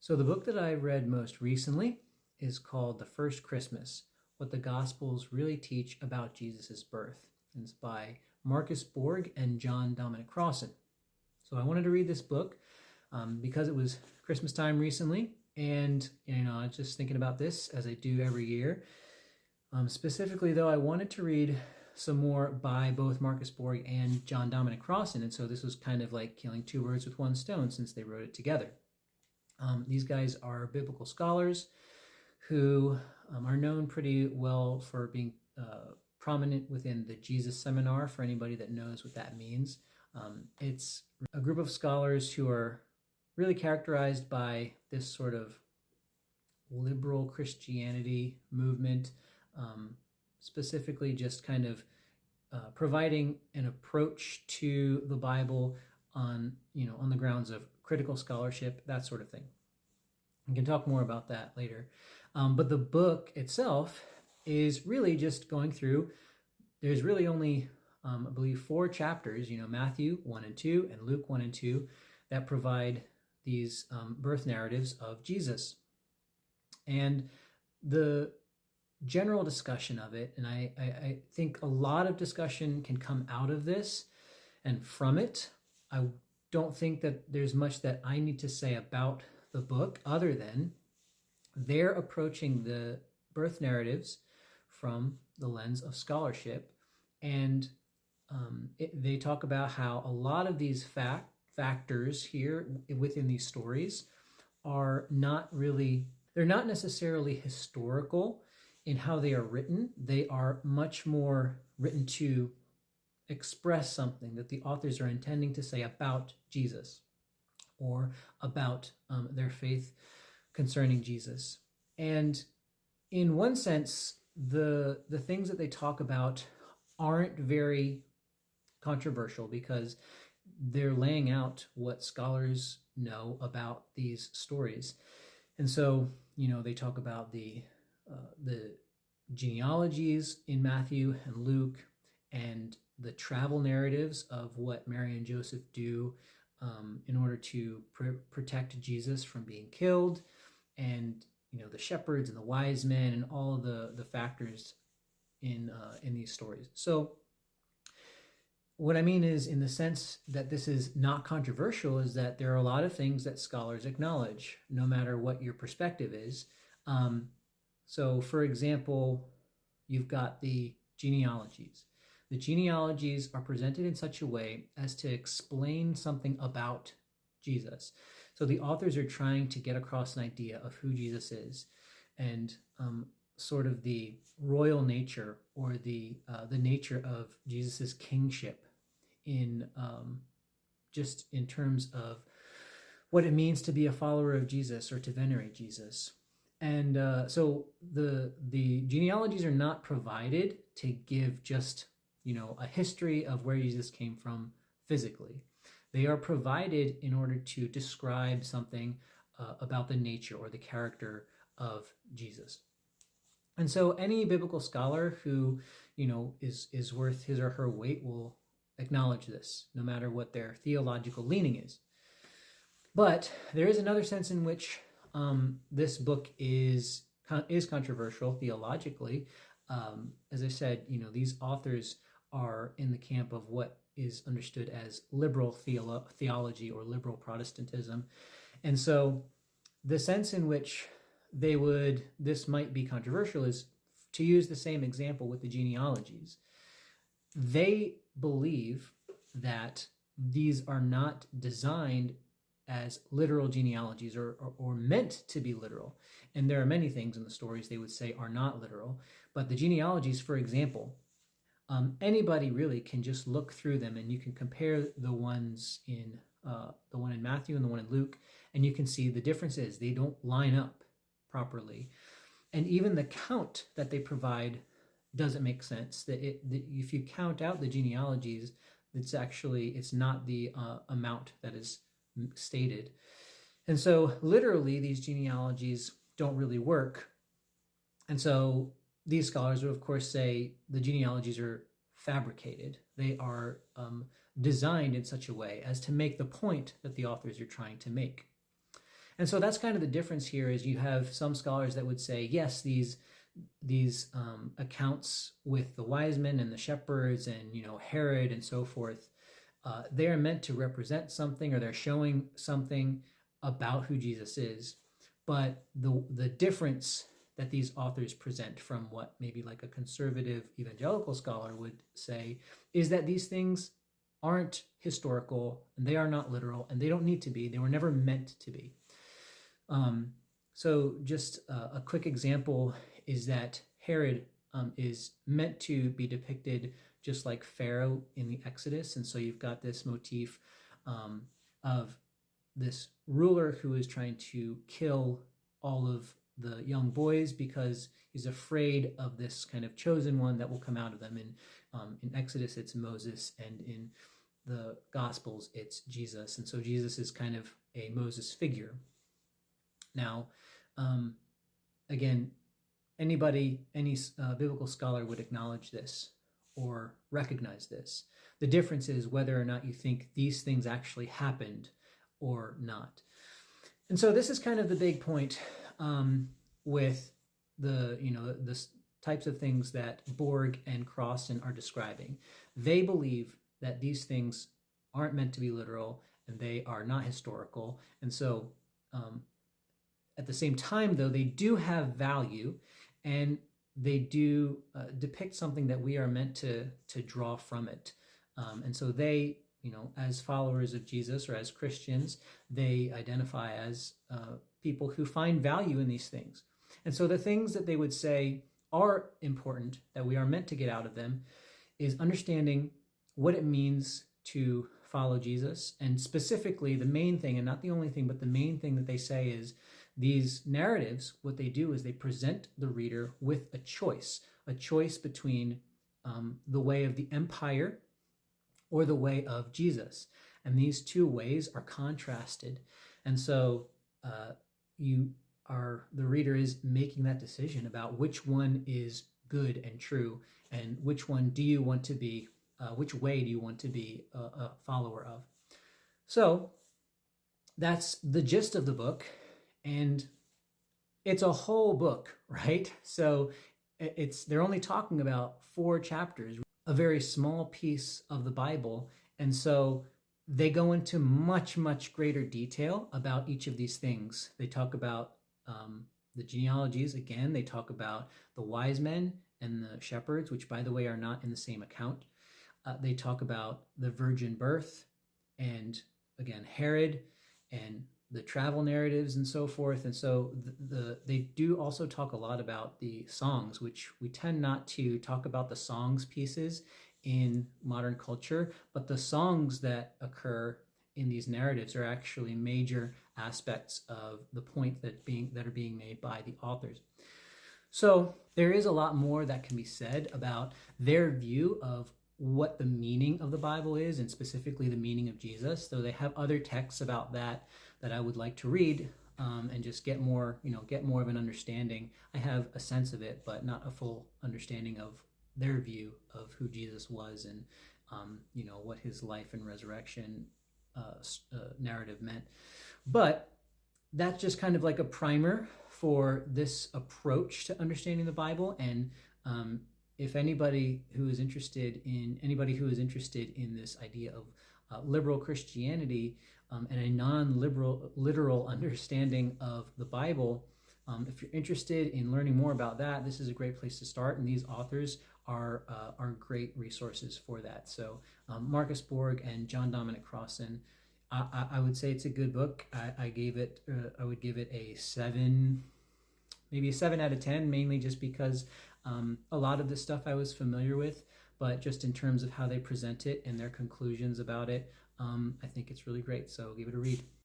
So the book that I read most recently is called The First Christmas, What the Gospels Really Teach About Jesus' Birth. And it's by Marcus Borg and Dominic Crossan. So I wanted to read this book because it was Christmas time recently, and I was just thinking about this as I do every year. Specifically, though, I wanted to read some more by both Marcus Borg and Dominic Crossan, and so this was kind of like killing two birds with one stone since they wrote it together. These guys are biblical scholars who are known pretty well for being prominent within the Jesus Seminar, for anybody that knows what that means. It's a group of scholars who are really characterized by this sort of liberal Christianity movement, specifically just kind of providing an approach to the Bible on the grounds of critical scholarship, that sort of thing. We can talk more about that later. But the book itself is really just going through, there's really only, I believe, 4 chapters, Matthew 1 and 2 and Luke 1 and 2, that provide these birth narratives of Jesus. And the general discussion of it, and I think a lot of discussion can come out of this and from it. I don't think that there's much that I need to say about the book other than they're approaching the birth narratives from the lens of scholarship, and they talk about how a lot of these factors here within these stories are they're not necessarily historical in how they are written. They are much more written to express something that the authors are intending to say about Jesus or about their faith concerning Jesus. And in one sense, the things that they talk about aren't very controversial because they're laying out what scholars know about these stories. And so, they talk about the genealogies in Matthew and Luke, and the travel narratives of what Mary and Joseph do in order to protect Jesus from being killed, and the shepherds and the wise men and all of the factors in these stories. So what I mean is, in the sense that this is not controversial, is that there are a lot of things that scholars acknowledge, no matter what your perspective is. So, for example, you've got the genealogies. The genealogies are presented in such a way as to explain something about Jesus. So the authors are trying to get across an idea of who Jesus is, and sort of the royal nature or the nature of Jesus's kingship in just in terms of what it means to be a follower of Jesus or to venerate Jesus. And so the genealogies are not provided to give just a history of where Jesus came from physically. They are provided in order to describe something about the nature or the character of Jesus. And so any biblical scholar who is worth his or her weight will acknowledge this, no matter what their theological leaning is. But there is another sense in which this book is controversial theologically. As I said, these authors are in the camp of what is understood as liberal theology or liberal Protestantism. And so the sense in which this might be controversial is to use the same example with the genealogies. They believe that these are not designed as literal genealogies or meant to be literal. And there are many things in the stories they would say are not literal. But the genealogies, for example, anybody really can just look through them, and you can compare the ones in the one in Matthew and the one in Luke, and you can see the differences. They don't line up properly. And even the count that they provide doesn't make sense. If you count out the genealogies, it's not the amount that is stated. And so literally these genealogies don't really work. And so these scholars would of course say the genealogies are fabricated. They are designed in such a way as to make the point that the authors are trying to make. And so that's kind of the difference here is you have some scholars that would say, yes, these accounts with the wise men and the shepherds and, Herod and so forth, they are meant to represent something, or they're showing something about who Jesus is. But the difference that these authors present from what maybe like a conservative evangelical scholar would say is that these things aren't historical, and they are not literal, and they don't need to be. They were never meant to be. So just a quick example is that Herod is meant to be depicted just like Pharaoh in the Exodus. And so you've got this motif of this ruler who is trying to kill all of the young boys because he's afraid of this kind of chosen one that will come out of them. In Exodus, it's Moses, and in the Gospels, it's Jesus. And so Jesus is kind of a Moses figure. Now, again, any biblical scholar would acknowledge this or recognize this. The difference is whether or not you think these things actually happened or not. And so this is kind of the big point with the types of things that Borg and Crossan are describing. They believe that these things aren't meant to be literal and they are not historical. And so at the same time, though, they do have value, and they do depict something that we are meant to draw from it. And so they, as followers of Jesus or as Christians, they identify as people who find value in these things. And so the things that they would say are important, that we are meant to get out of them, is understanding what it means to follow Jesus. And specifically, the main thing, and not the only thing, but the main thing that they say is these narratives, what they do is they present the reader with a choice between the way of the empire or the way of Jesus. And these two ways are contrasted. And so the reader is making that decision about which one is good and true, and which one do you want to be, which way do you want to be a follower of. So that's the gist of the book. And it's a whole book, right? So they're only talking about 4 chapters, a very small piece of the Bible. And so they go into much, much greater detail about each of these things. They talk about the genealogies. Again, they talk about the wise men and the shepherds, which, by the way, are not in the same account. They talk about the virgin birth and, again, Herod and the travel narratives and so forth. And so they do also talk a lot about the songs, which we tend not to talk about the songs pieces in modern culture, but the songs that occur in these narratives are actually major aspects of the point that are being made by the authors. So there is a lot more that can be said about their view of what the meaning of the Bible is, and specifically the meaning of Jesus. Though they have other texts about that I would like to read and just get more of an understanding. I have a sense of it, but not a full understanding of their view of who Jesus was and what his life and resurrection narrative meant. But that's just kind of like a primer for this approach to understanding the Bible. And if anybody who is interested in this idea of liberal Christianity and a non-literal understanding of the Bible, if you're interested in learning more about that, this is a great place to start. And these authors are great resources for that. So Marcus Borg and John Dominic Crossan, I would say it's a good book. I would give it a 7, maybe a 7 out of 10, mainly just because a lot of this stuff I was familiar with, but just in terms of how they present it and their conclusions about it, I think it's really great. So give it a read.